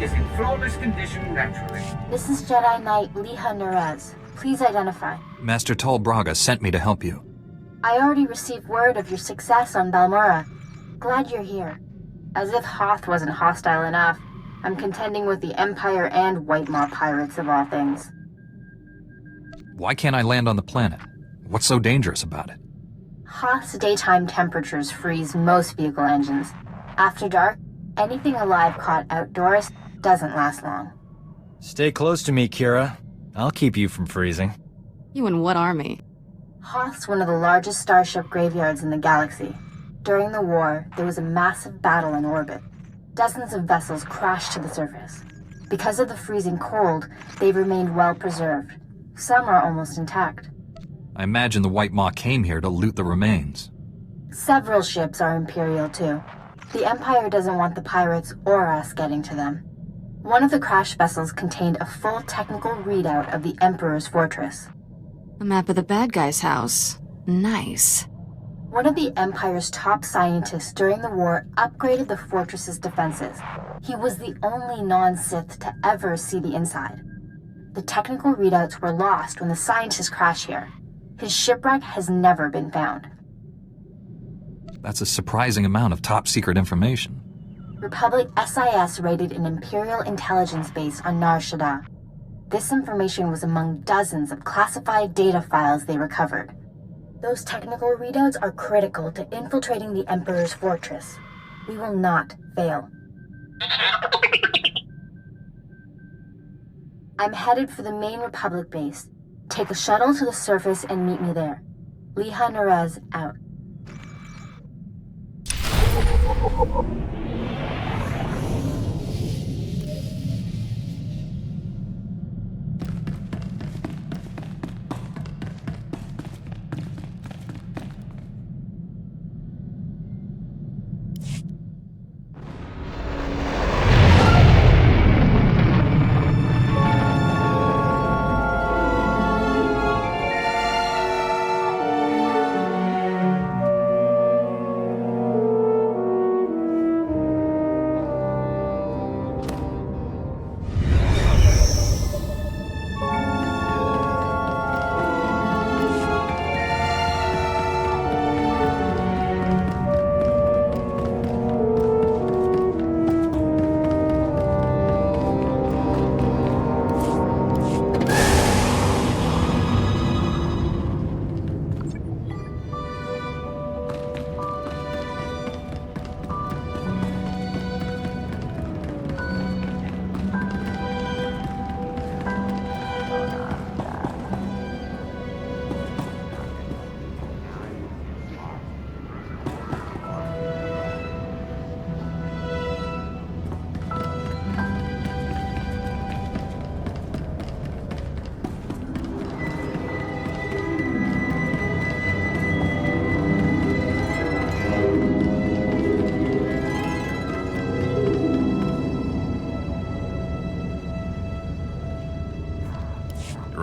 is in flawless condition naturally. This is Jedi Knight Liha Nerez. Please identify. Master Tol Braga sent me to help you. I already received word of your success on Balmora. Glad you're here. As if Hoth wasn't hostile enough, I'm contending with the Empire and White Maw pirates of all things. Why can't I land on the planet? What's so dangerous about it? Hoth's daytime temperatures freeze most vehicle engines. After dark, anything alive caught outdoors doesn't last long. Stay close to me, Kira. I'll keep you from freezing. You and what army? Hoth's one of the largest starship graveyards in the galaxy. During the war, there was a massive battle in orbit. Dozens of vessels crashed to the surface. Because of the freezing cold, they've remained well preserved. Some are almost intact. I imagine the White Maw came here to loot the remains. Several ships are Imperial too. The Empire doesn't want the pirates or us getting to them. One of the crash vessels contained a full technical readout of the Emperor's fortress. A map of the bad guy's house. Nice. One of the Empire's top scientists during the war upgraded the fortress's defenses. He was the only non-Sith to ever see the inside. The technical readouts were lost when the scientists crashed here. His shipwreck has never been found. That's a surprising amount of top-secret information. Republic SIS raided an Imperial intelligence base on Nar Shaddaa. This information was among dozens of classified data files they recovered. Those technical readouts are critical to infiltrating the Emperor's fortress. We will not fail. I'm headed for the main Republic base. Take a shuttle to the surface and meet me there. Liha Nerez out.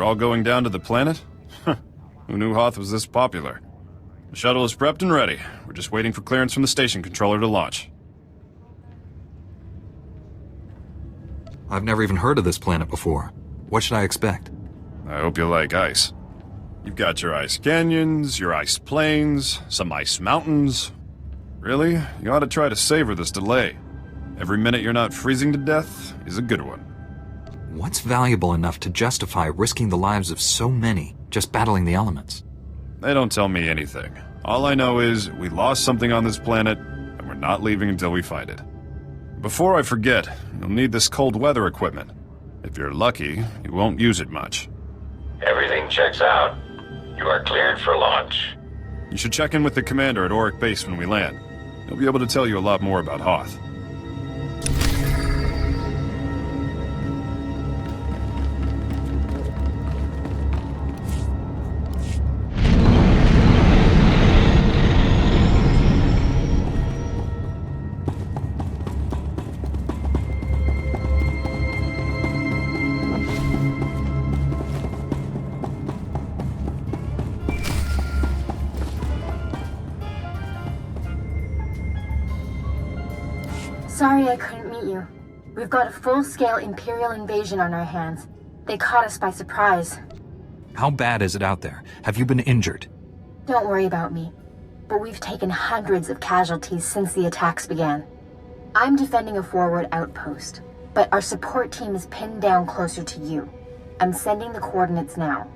All going down to the planet? Who knew Hoth was this popular? The shuttle is prepped and ready. We're just waiting for clearance from the station controller to launch. I've never even heard of this planet before. What should I expect? I hope you like ice. You've got your ice canyons, your ice plains, some ice mountains. Really, you ought to try to savor this delay. Every minute you're not freezing to death is a good one. What's valuable enough to justify risking the lives of so many just battling the elements? They don't tell me anything. All I know is we lost something on this planet, and we're not leaving until we find it. Before I forget, you'll need this cold weather equipment. If you're lucky, you won't use it much. Everything checks out. You are cleared for launch. You should check in with the commander at Auric Base when we land. He'll be able to tell you a lot more about Hoth. Sorry I couldn't meet you. We've got a full-scale Imperial invasion on our hands. They caught us by surprise. How bad is it out there? Have you been injured? Don't worry about me, but we've taken hundreds of casualties since the attacks began. I'm defending a forward outpost, but our support team is pinned down closer to you. I'm sending the coordinates now.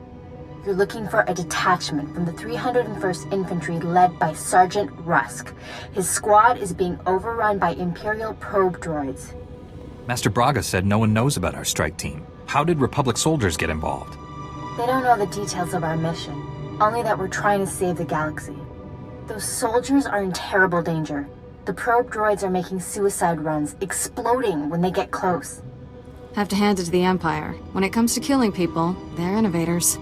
You're looking for a detachment from the 301st Infantry led by Sergeant Rusk. His squad is being overrun by Imperial probe droids. Master Braga said no one knows about our strike team. How did Republic soldiers get involved? They don't know the details of our mission, only that we're trying to save the galaxy. Those soldiers are in terrible danger. The probe droids are making suicide runs, exploding when they get close. Have to hand it to the Empire. When it comes to killing people, they're innovators.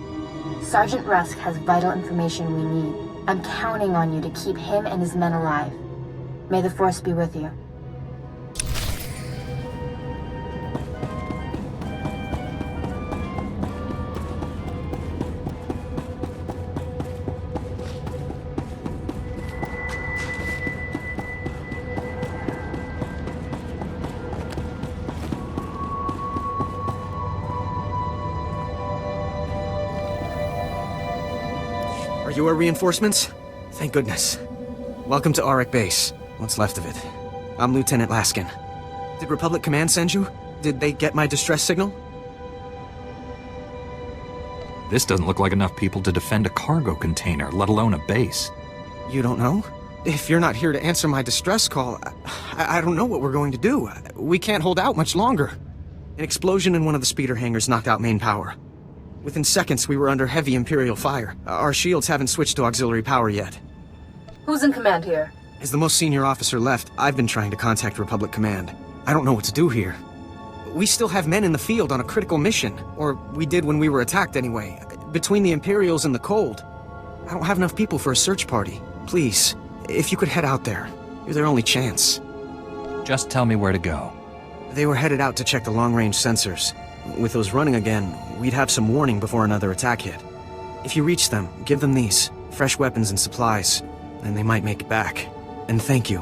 Sergeant Rusk has vital information we need. I'm counting on you to keep him and his men alive. May the Force be with you. Are you our reinforcements? Thank goodness. Welcome to Auric Base. What's left of it. I'm Lieutenant Laskin. Did Republic Command send you? Did they get my distress signal? This doesn't look like enough people to defend a cargo container, let alone a base. You don't know? If you're not here to answer my distress call, I don't know what we're going to do. We can't hold out much longer. An explosion in one of the speeder hangars knocked out main power. Within seconds, we were under heavy Imperial fire. Our shields haven't switched to auxiliary power yet. Who's in command here? As the most senior officer left, I've been trying to contact Republic Command. I don't know what to do here. We still have men in the field on a critical mission. Or we did when we were attacked anyway. Between the Imperials and the cold. I don't have enough people for a search party. Please, if you could head out there. You're their only chance. Just tell me where to go. They were headed out to check the long-range sensors. With those running again, we'd have some warning before another attack hit. If you reach them, give them these. Fresh weapons and supplies. And they might make it back. And thank you.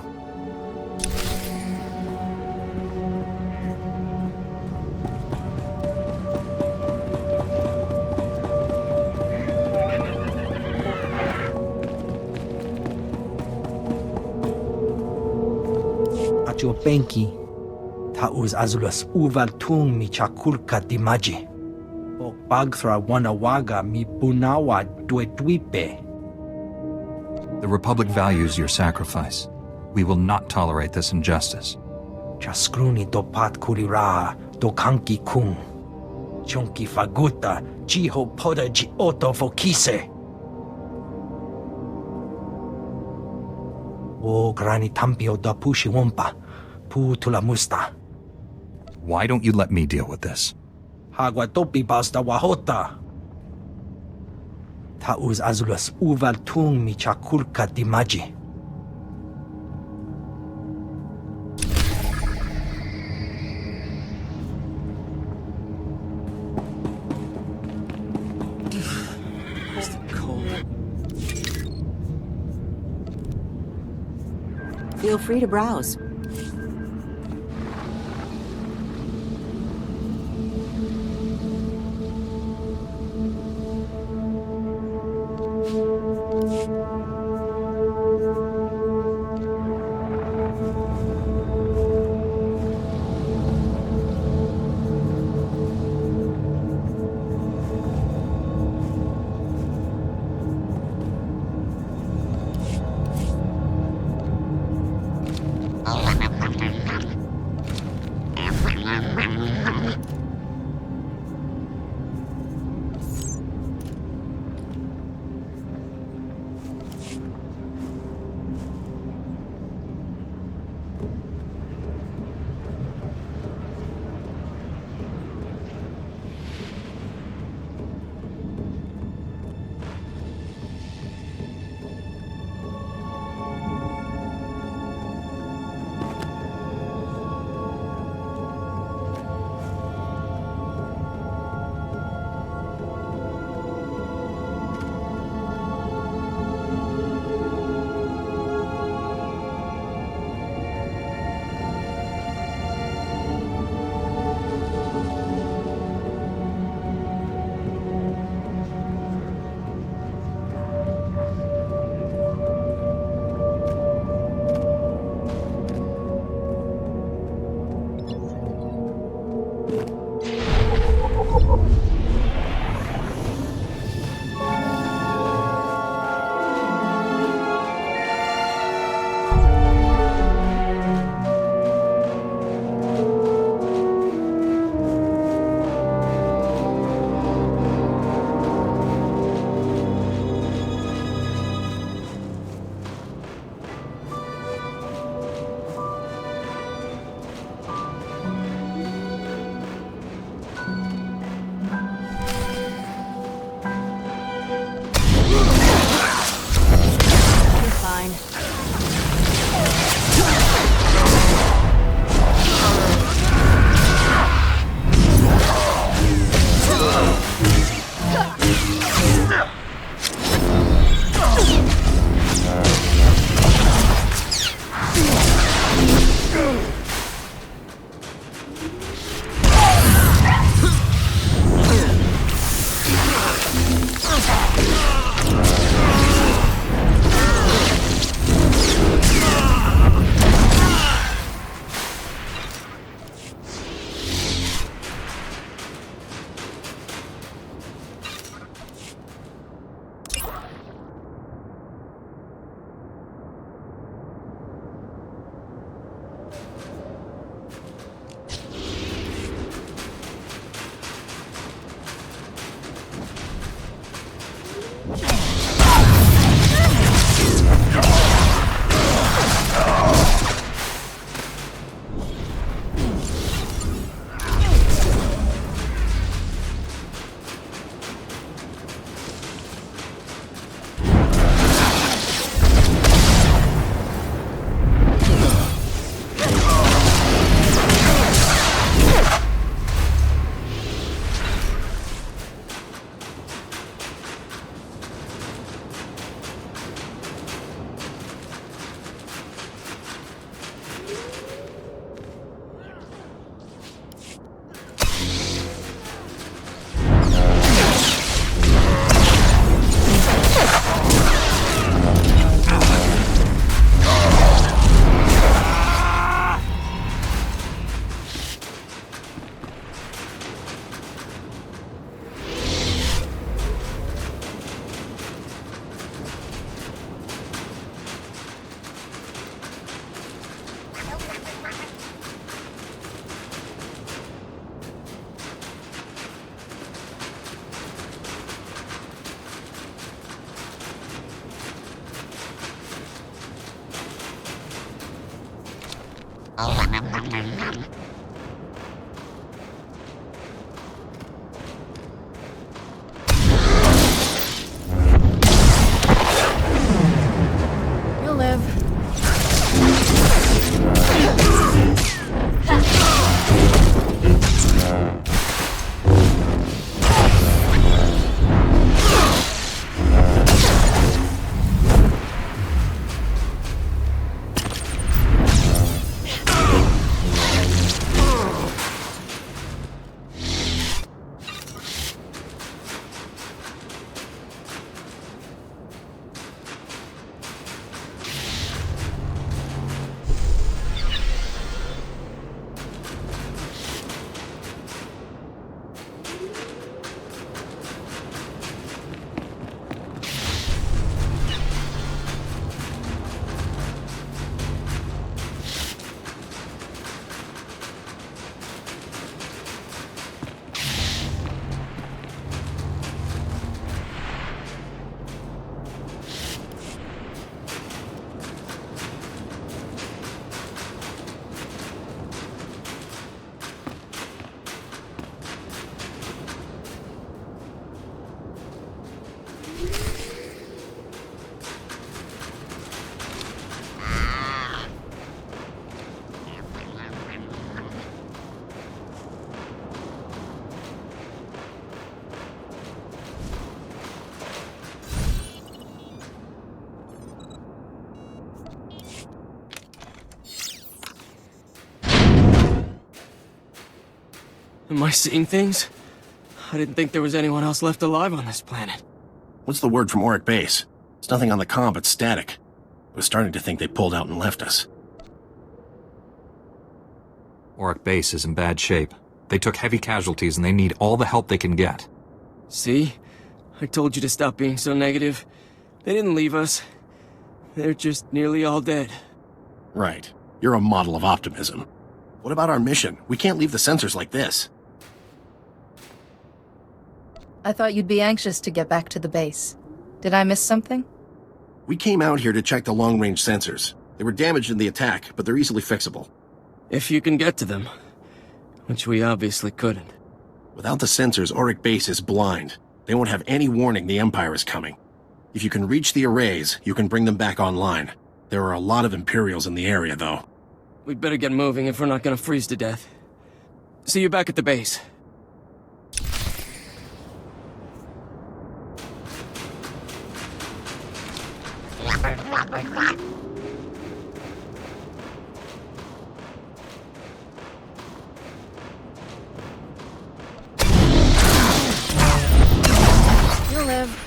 Acho penki. Tauz azulas uval tung mi chakulka dimaji. O bagthra wanawaga mi bunawa duetwipe. The Republic values your sacrifice. We will not tolerate this injustice. Chaskruni dopat kurira do kanki kung. Chunki faguta jiho poda ji oto fokise. O grani tampio da pushi wompa. Pu tula musta. Why don't you let me deal with this? Hagwa topi basta wahota. Tauz azulas uval tung mi chakulka dimaji. Feel free to browse. You'll live. Am I seeing things? I didn't think there was anyone else left alive on this planet. What's the word from Auric Base? There's nothing on the comm but static. I was starting to think they pulled out and left us. Auric Base is in bad shape. They took heavy casualties and they need all the help they can get. See? I told you to stop being so negative. They didn't leave us. They're just nearly all dead. Right. You're a model of optimism. What about our mission? We can't leave the sensors like this. I thought you'd be anxious to get back to the base. Did I miss something? We came out here to check the long-range sensors. They were damaged in the attack, but they're easily fixable. If you can get to them. Which we obviously couldn't. Without the sensors, Auric Base is blind. They won't have any warning the Empire is coming. If you can reach the arrays, you can bring them back online. There are a lot of Imperials in the area, though. We'd better get moving if we're not gonna freeze to death. See you back at the base. You'll live.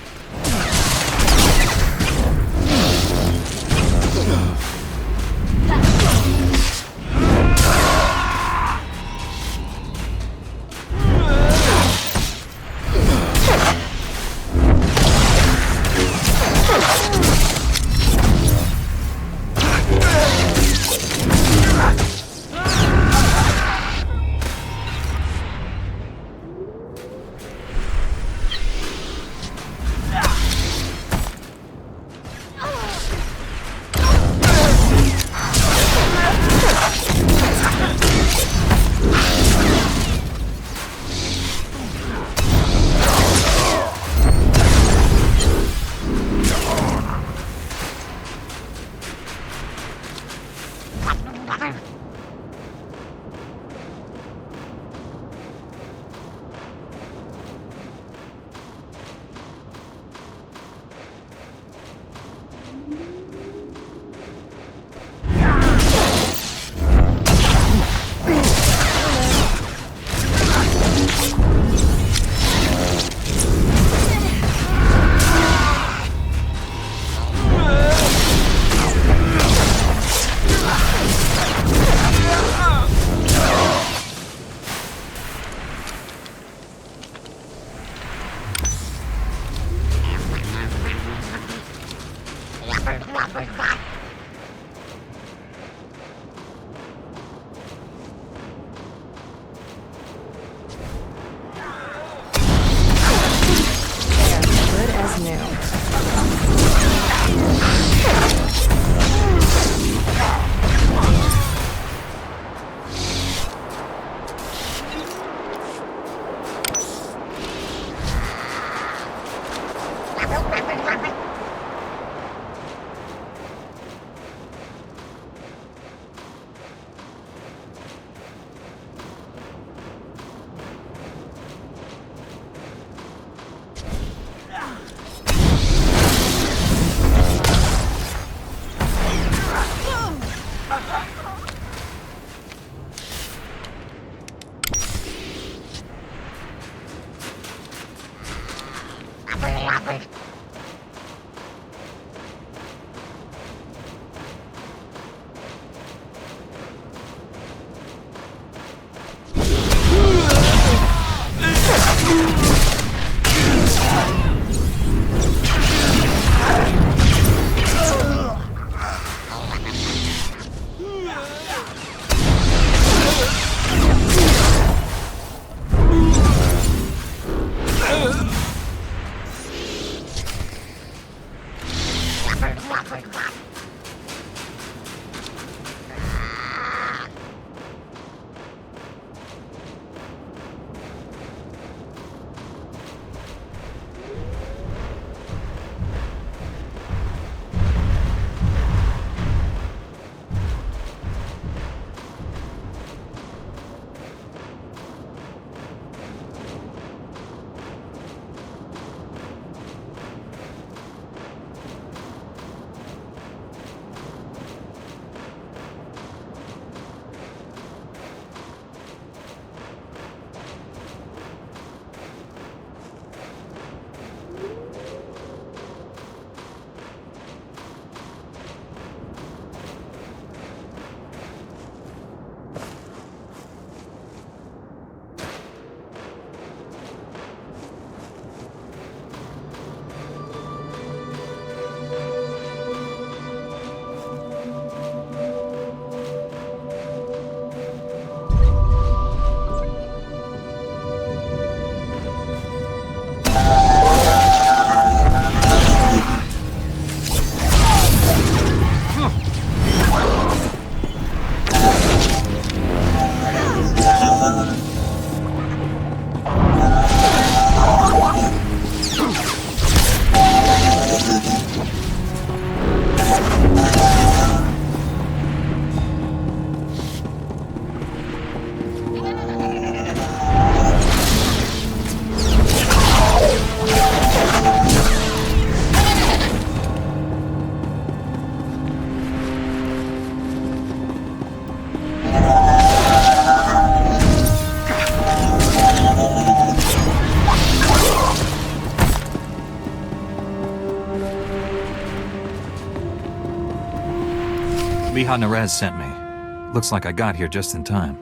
Liha Nerez sent me. Looks like I got here just in time.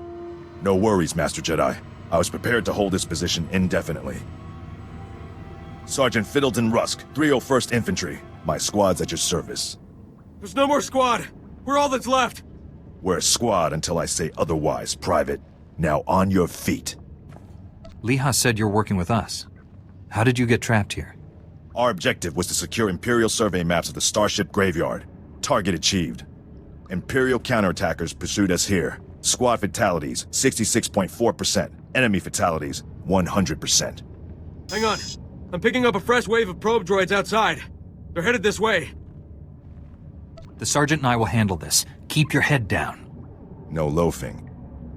No worries, Master Jedi. I was prepared to hold this position indefinitely. Sergeant Fiddleton Rusk, 301st Infantry. My squad's at your service. There's no more squad. We're all that's left. We're a squad until I say otherwise, Private. Now on your feet. Liha said you're working with us. How did you get trapped here? Our objective was to secure Imperial survey maps of the Starship Graveyard. Target achieved. Imperial counterattackers pursued us here. Squad fatalities, 66.4%. Enemy fatalities, 100%. Hang on. I'm picking up a fresh wave of probe droids outside. They're headed this way. The Sergeant and I will handle this. Keep your head down. No loafing.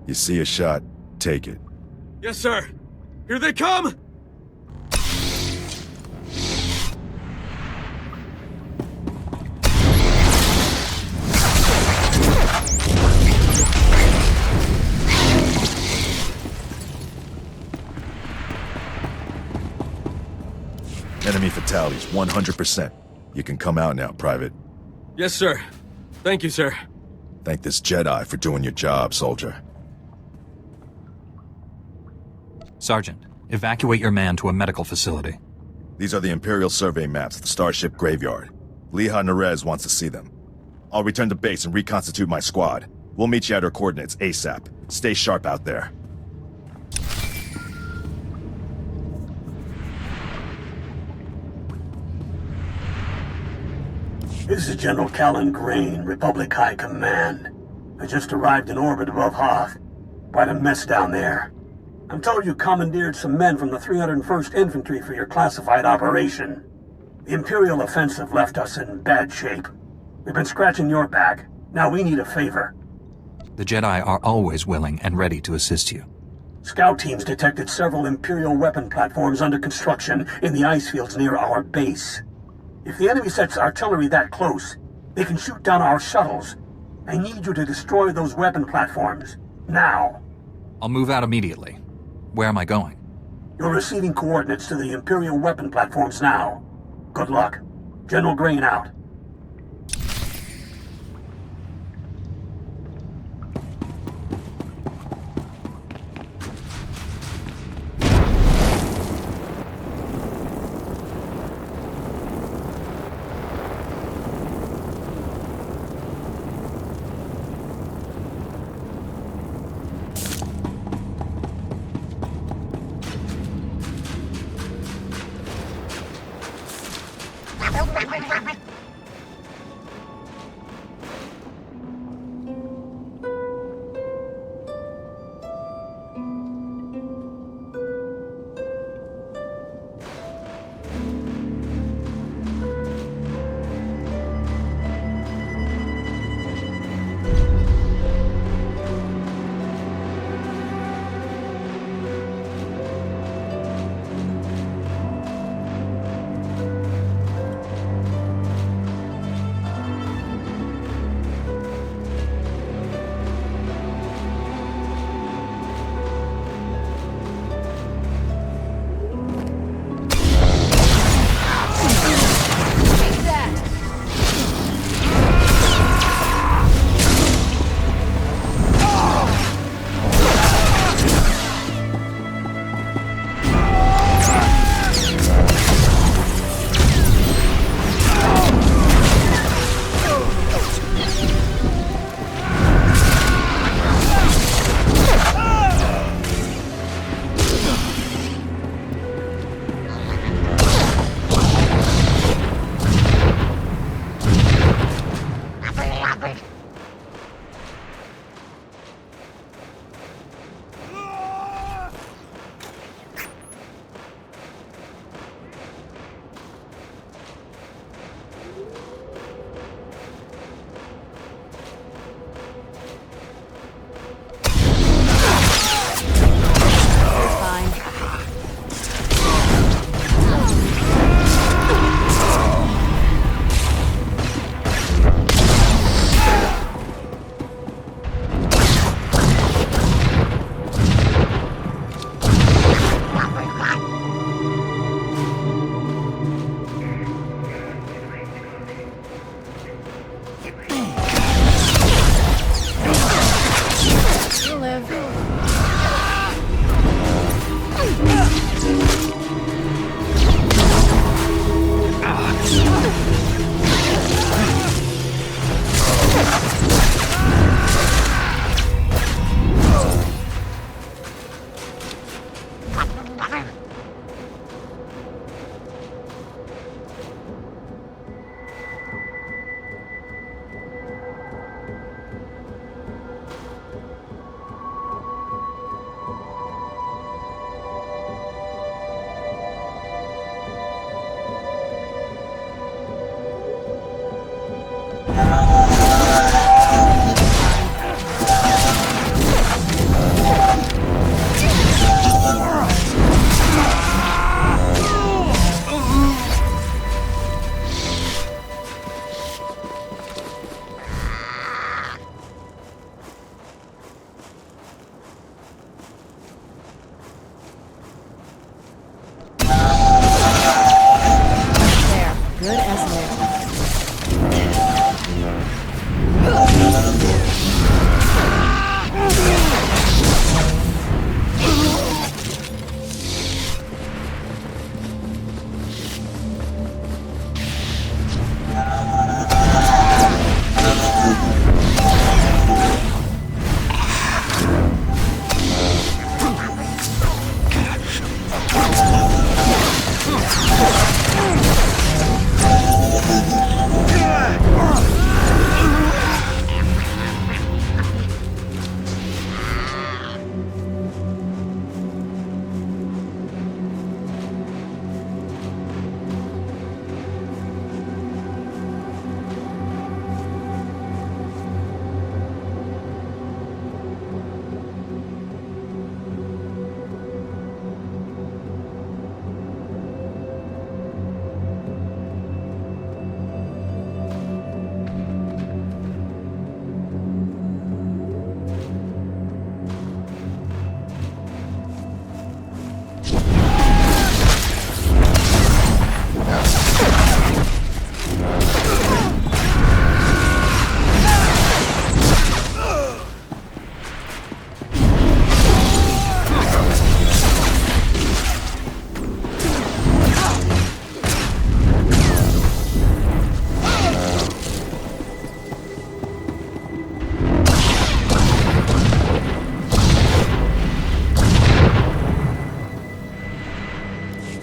You see a shot, take it. Yes, sir. Here they come! Enemy fatalities, 100%. You can come out now, Private. Yes, sir. Thank you, sir. Thank this Jedi for doing your job, soldier. Sergeant, evacuate your man to a medical facility. These are the Imperial survey maps of the Starship Graveyard. Liha Nerez wants to see them. I'll return to base and reconstitute my squad. We'll meet you at our coordinates ASAP. Stay sharp out there. This is General Callan Grain, Republic High Command. I just arrived in orbit above Hoth. Quite a mess down there. I'm told you commandeered some men from the 301st Infantry for your classified operation. The Imperial offensive left us in bad shape. We've been scratching your back. Now we need a favor. The Jedi are always willing and ready to assist you. Scout teams detected several Imperial weapon platforms under construction in the ice fields near our base. If the enemy sets artillery that close, they can shoot down our shuttles. I need you to destroy those weapon platforms. Now. I'll move out immediately. Where am I going? You're receiving coordinates to the Imperial weapon platforms now. Good luck. General Grain out.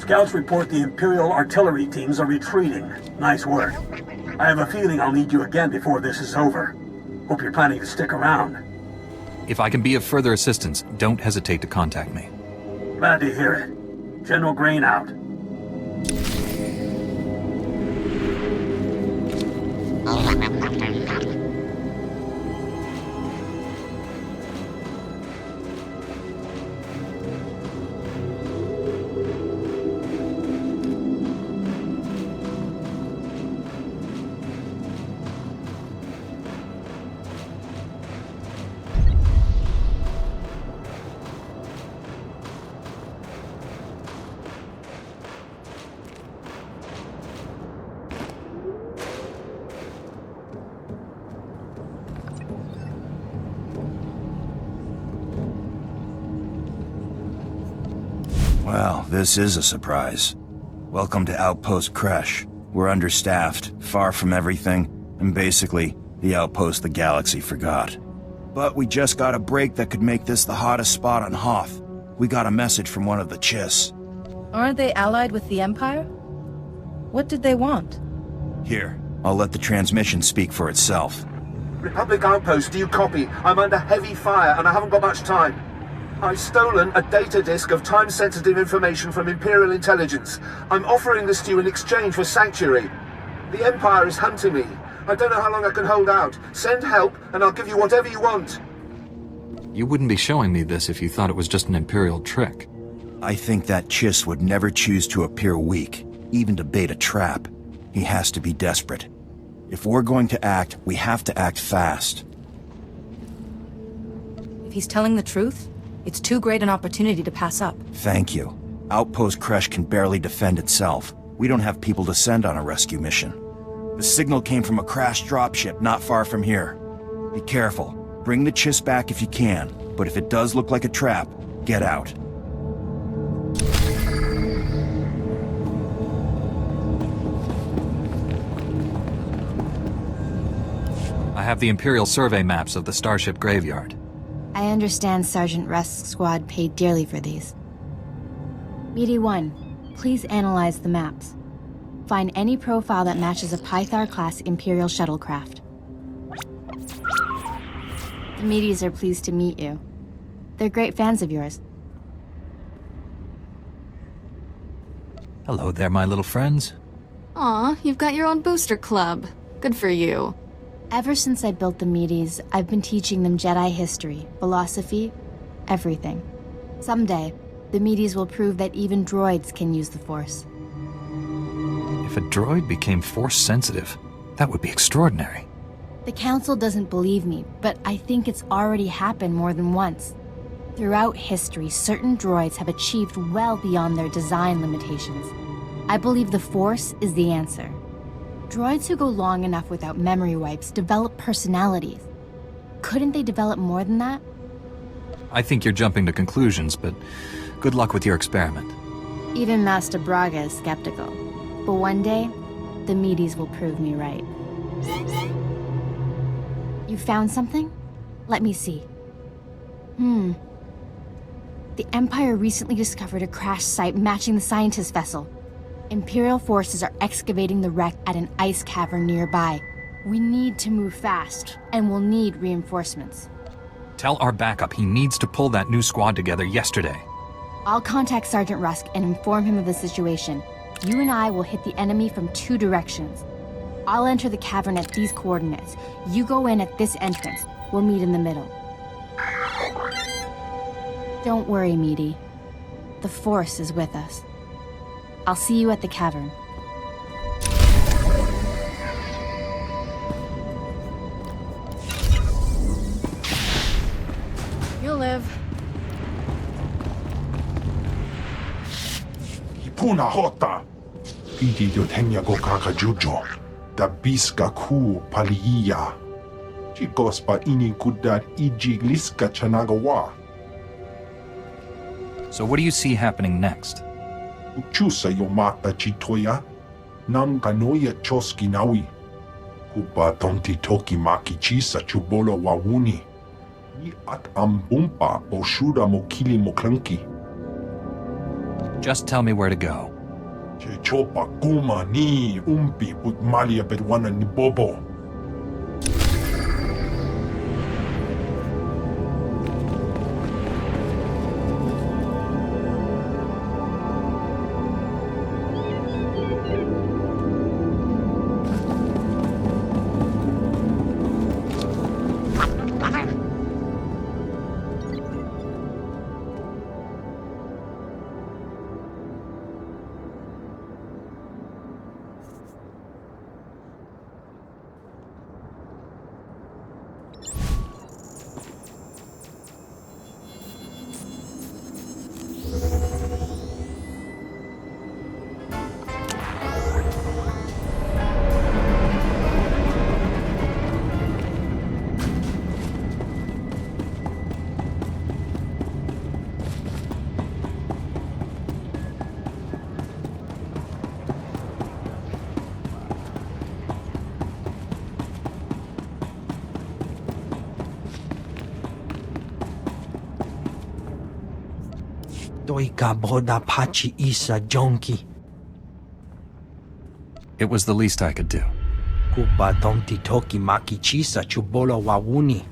Scouts report the Imperial artillery teams are retreating. Nice work. I have a feeling I'll need you again before this is over. Hope you're planning to stick around. If I can be of further assistance, don't hesitate to contact me. Glad to hear it. General Grain out. Well, this is a surprise. Welcome to Outpost Kresh. We're understaffed, far from everything, and basically, the outpost the galaxy forgot. But we just got a break that could make this the hottest spot on Hoth. We got a message from one of the Chiss. Aren't they allied with the Empire? What did they want? Here, I'll let the transmission speak for itself. Republic Outpost, do you copy? I'm under heavy fire and I haven't got much time. I've stolen a data disk of time-sensitive information from Imperial intelligence. I'm offering this to you in exchange for sanctuary. The Empire is hunting me. I don't know how long I can hold out. Send help and I'll give you whatever you want. You wouldn't be showing me this if you thought it was just an Imperial trick. I think that Chiss would never choose to appear weak, even to bait a trap. He has to be desperate. If we're going to act, we have to act fast. If he's telling the truth, it's too great an opportunity to pass up. Thank you. Outpost Kresh can barely defend itself. We don't have people to send on a rescue mission. The signal came from a crashed dropship not far from here. Be careful. Bring the Chiss back if you can, but if it does look like a trap, get out. I have the Imperial survey maps of the Starship Graveyard. I understand Sergeant Rusk's squad paid dearly for these. Meaty 1, please analyze the maps. Find any profile that matches a Pythar-class Imperial shuttlecraft. The Meaties are pleased to meet you. They're great fans of yours. Hello there, my little friends. Aw, you've got your own booster club. Good for you. Ever since I built the Meaties, I've been teaching them Jedi history, philosophy, everything. Someday, the Meaties will prove that even droids can use the Force. If a droid became Force-sensitive, that would be extraordinary. The Council doesn't believe me, but I think it's already happened more than once. Throughout history, certain droids have achieved well beyond their design limitations. I believe the Force is the answer. Droids who go long enough without memory wipes develop personalities. Couldn't they develop more than that? I think you're jumping to conclusions, but good luck with your experiment. Even Master Braga is skeptical. But one day, the Meaties will prove me right. You found something? Let me see. The Empire recently discovered a crash site matching the scientist vessel. Imperial forces are excavating the wreck at an ice cavern nearby. We need to move fast, and we'll need reinforcements. Tell our backup he needs to pull that new squad together yesterday. I'll contact Sergeant Rusk and inform him of the situation. You and I will hit the enemy from 2 directions. I'll enter the cavern at these coordinates. You go in at this entrance. We'll meet in the middle. Don't worry, Meaty. The Force is with us. I'll see you at the cavern. You'll live. Hipuna hota. Piti dotenya go kakajujo. Da biska ku paliya. Chikospa ini kudat iji liska chanagawa. So what do you see happening next? Uchusa yomata chitoya. Nan kanoya choski nawi. Kupa tonti toki maki chisa chubolo wawuni. Ni at ambumpa boshura mokili moklanki. Just tell me where to go. Che chopa kuma ni umpi put malia bedwana ni bobo. It was the least I could do. Kupa tonti toki maki chisa chubolo wawuni.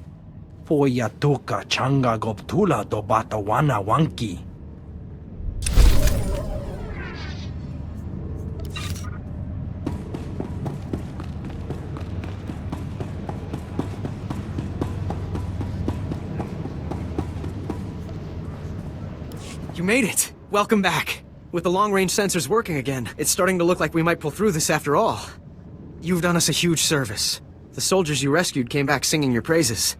Poya tuka changa goptula dobata wana wanki. You made it! Welcome back. With the long-range sensors working again, it's starting to look like we might pull through this after all. You've done us a huge service. The soldiers you rescued came back singing your praises.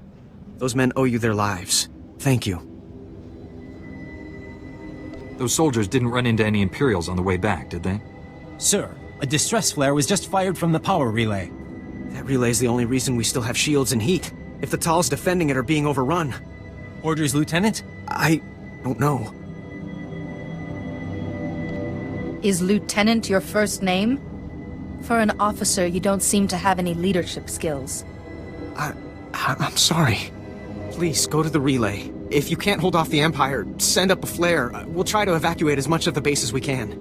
Those men owe you their lives. Thank you. Those soldiers didn't run into any Imperials on the way back, did they? Sir, a distress flare was just fired from the power relay. That relay's the only reason we still have shields and heat. If the Tals defending it are being overrun. Orders, Lieutenant? I don't know. Is Lieutenant your first name? For an officer, you don't seem to have any leadership skills. I'm sorry. Please, go to the relay. If you can't hold off the Empire, send up a flare. We'll try to evacuate as much of the base as we can.